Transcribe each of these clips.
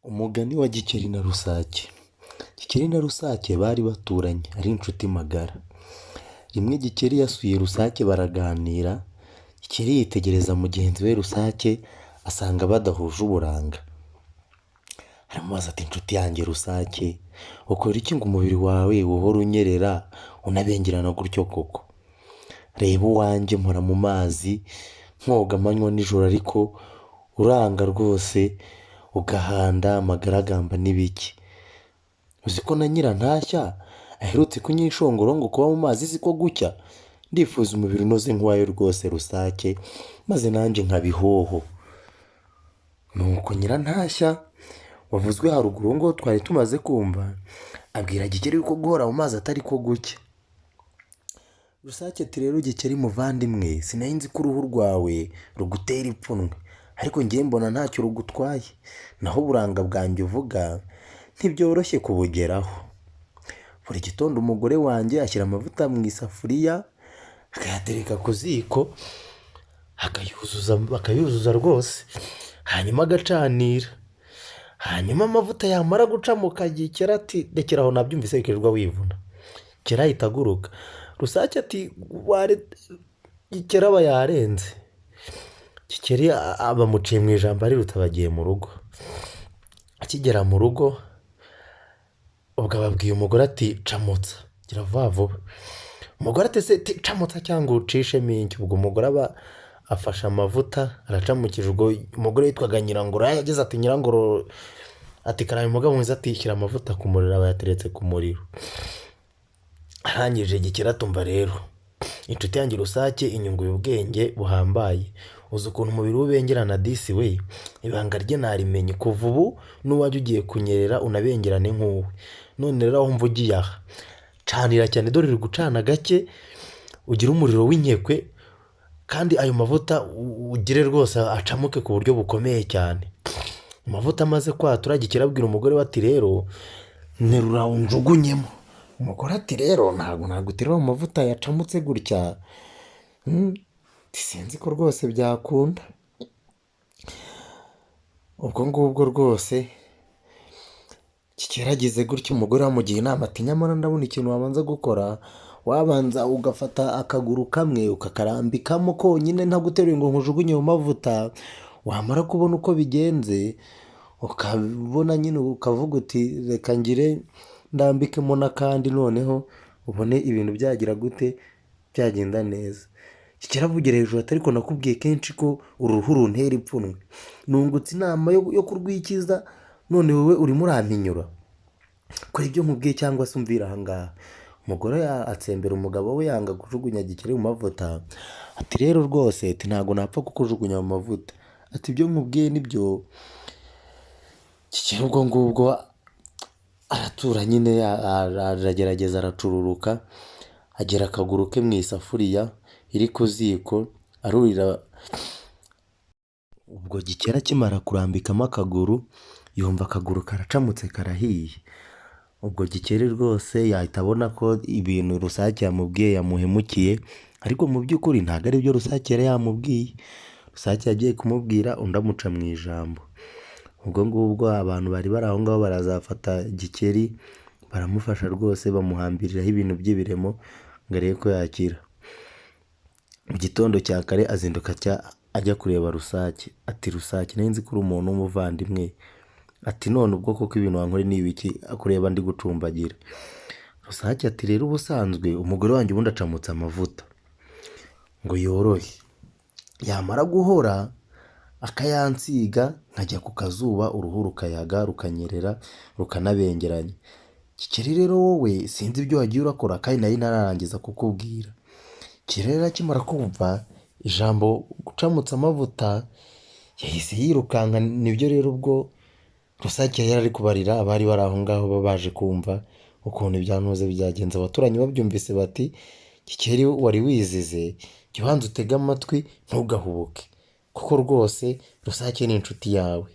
Umugani wa Gikeli na Rusake. Gikeli na Rusake bari baturanye ari inshuti magara. Rimwe Gikeli yasuye Rusake baraganira, Gikeli yitegereza mugenzi we Rusake asanga badahuje uburanga. Aramubaza ati inshuti yanjye Rusake, ukora iki ngo umubiri wawe uhora unyerera unabengerana gutyo koko? Reba uwanjye mpora mu mazi nkoga amanywa nijoro ariko uranga rwose ugahanda amagaragamba n'ibiki. Uzi ko na Nyirantashya aherutse kunyishongora ngo kuba mu mazi siko gucya. Ndifuza umubiri unoze nk'uwawe rwose Rusake, maze nanjye nkabihoho. Nuko Nyirantashya wavuzwe haruguru ngo twari tumaze kumva, abwira Gikeli ko guhora mu mazi atari ko gucya. Rusake ati rero Gikeli muvandimwe, sinari nzi ko uruhu rwawe rugutera ipfunwe, ariko ngiye mbona ntacyo rugutwaye, naho uburanga bwanjye uvuga ntibyoroshye kubugeraho. Buri gitondo umugore wanjye ashyira amavuta mu isafuriya akayatereka ku ziko akayuzuza rwose, hanyuma agacanira, hanyuma amavuta yamara gucamuka Gikeli ati rekera aho nabyumvise wikirirwa wivuna. Gikeli ahita aguruka. Rusake ati Gikeli aba yarenze. Gikeli bamuciye mu ijambo ariruta bagiye mu rugo. Akigera mu rugo ubwo ababwiye umugore ati camutsa, gira vuba vuba. Umugore ati se camutsa cyangwa ucishemo iki? Ubwo umugore aba afashe amavuta aracamukije. Ubwo umugore yitwaga Nyirangoro yageze ati Nyirangoro ati karaye umugabo mwiza ati shyira amavuta ku muriro, aba yateretse ku muriro. Arangije Gikeli atumva rero inshuti yanjye Rusake inyunguye ubwenge buhambaye, uzi ukuntu umubiri ubengerana disi we, ibanga rye narimenye, kuva ubu n'uwajya ugiye kunyerera unabengerane nk'uwe. None rero aho mvugiye aha, canira cyane dore uri gucana gake, ugire umuriro w'inkekwe, kandi ayo mavuta ugire rwose acamuke ku buryo bukomeye cyane. Amavuta amaze kwatura Gikeli abwira umugore we ati rero nterura unjugunyemo. Umugore ati rero ntabwo uterura mu mavuta yacamutse gutya, sinzi ko rwose byakunda. Ubwo ngubwo rwose Gikeli agize gutya, umugore wamugiye inama ati nyamara ndabona ikintu wabanza gukora, wabanza ugafata akaguru kamwe ukakarambikamo konyine ntaguteruye ngo nkujugunye mu mavuta, wamara kubona uko bigenze ukabona nyine ukavuga uti reka ngire ndambikemo n'akandi, noneho ubone ibintu byagira gute byagenda neza. Gikeli avugira hejuru ati ariko nakubwiye kenshi ko uruhu runtera ipfunwe, nungutse inama yo kurwikiza, none wowe urimo urampinyura. Kora ibyo nkubwiye cyangwa se umvira aha ngaha. Umugore atsembera umugabo we yanga kujugunya Gikeli mu mavuta, ati rero rwose ati ntabwo napfa kukujugunya mu mavuta, ati ibyo nkubwiye nibyo. Gikeli ubwo ngubwo aratura nyine, aragerageza aracururuka, agera akaguru ke mu isafuriya iri ku ziko arurira. Ubwo Gikeli akimara kurambikamo akaguru yumva akaguru karacamutse karahiye. Ubwo Gikeli rwose yahita abona ko ibintu Rusake yamubwiye yamuhemukiye, ariko mu by'ukuri ntabwo ari byo Rusake yari yamubwiye. Rusake yagiye kumubwira undi amuca mu ijambo. Ubwo ngubwo abantu bari bari aho ngaho barazafata Gikeli baramufasha rwose, bamuhambiriraho ibintu by'ibiremo ngo arebe ko yakira. Mu gitondo cya kare azinduka ajya kureba Rusake, ati Rusake nari nzi ko uri umuntu w'umuvandimwe, ati none ubwo koko ibintu wankore ni ibiki akureba ndi gucumbagira? Rusake ati rero ubusanzwe umugore wanjye ubundi acamutse amavuta ngo yorohe, yamara guhora akayansiga nkajya ku kazuba uruhu rukayaga rukanyerera rukanabengeranya. Gikeli rero wowe sinzi ibyo wagiye urakora kandi nari nararangiza kukubwira. Gikeli rero akimara kumva ijambo gucamutse amavuta yahise yirukanka. Nibyo rero ubwo Rusake yari ari kubarira abari bari aho ngaho baje kumva ukuntu ibyantuze byagenze. Abaturanyi babyumvise bati Gikeli wari wizize, jya ubanza utege amatwi ntugahubuke, kuko rwose Rusake ni inshuti yawe.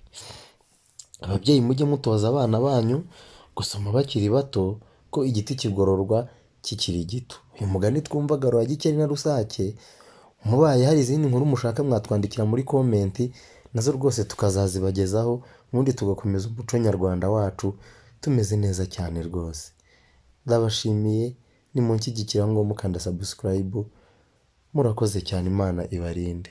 Ababyeyi mujye mutoza abana banyu gusoma bakiri bato, ko igiti kigororwa kikiri gito. Uyu mugani twumvaga wa Gikeli na Rusake, mubaye hari izindi nkuru mushaka mwatwandikira muri komenti nazo rwose tukazazibagezaho, ubundi tugakomeza umuco nyarwanda wacu tumeze neza cyane rwose. Ndabashimiye, nimunshyigikira ngo mukanda subscribe, murakoze cyane, Imana ibarinde.